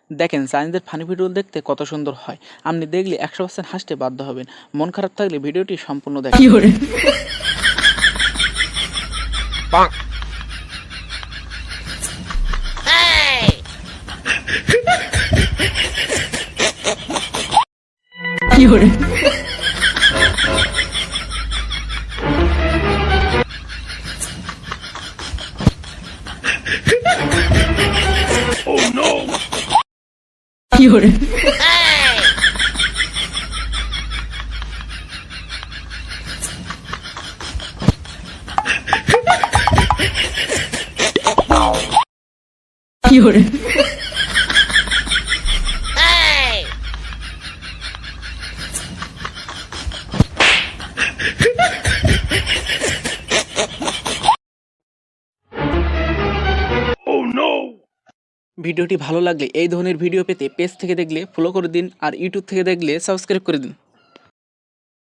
দেখেন চাইনিজদের funny video দেখতে কত সুন্দর হয়। আপনি দেখলে 100% হাসতে বাধ্য হবেন। মন খারাপ থাকলে ভিডিওটি সম্পূর্ণ দেখেন। ভিডিওটি ভালো লাগলে এই ধরনের ভিডিও পেতে পেজ থেকে দেখলে ফলো করে দিন, আর ইউটিউব থেকে দেখলে সাবস্ক্রাইব করে দিন।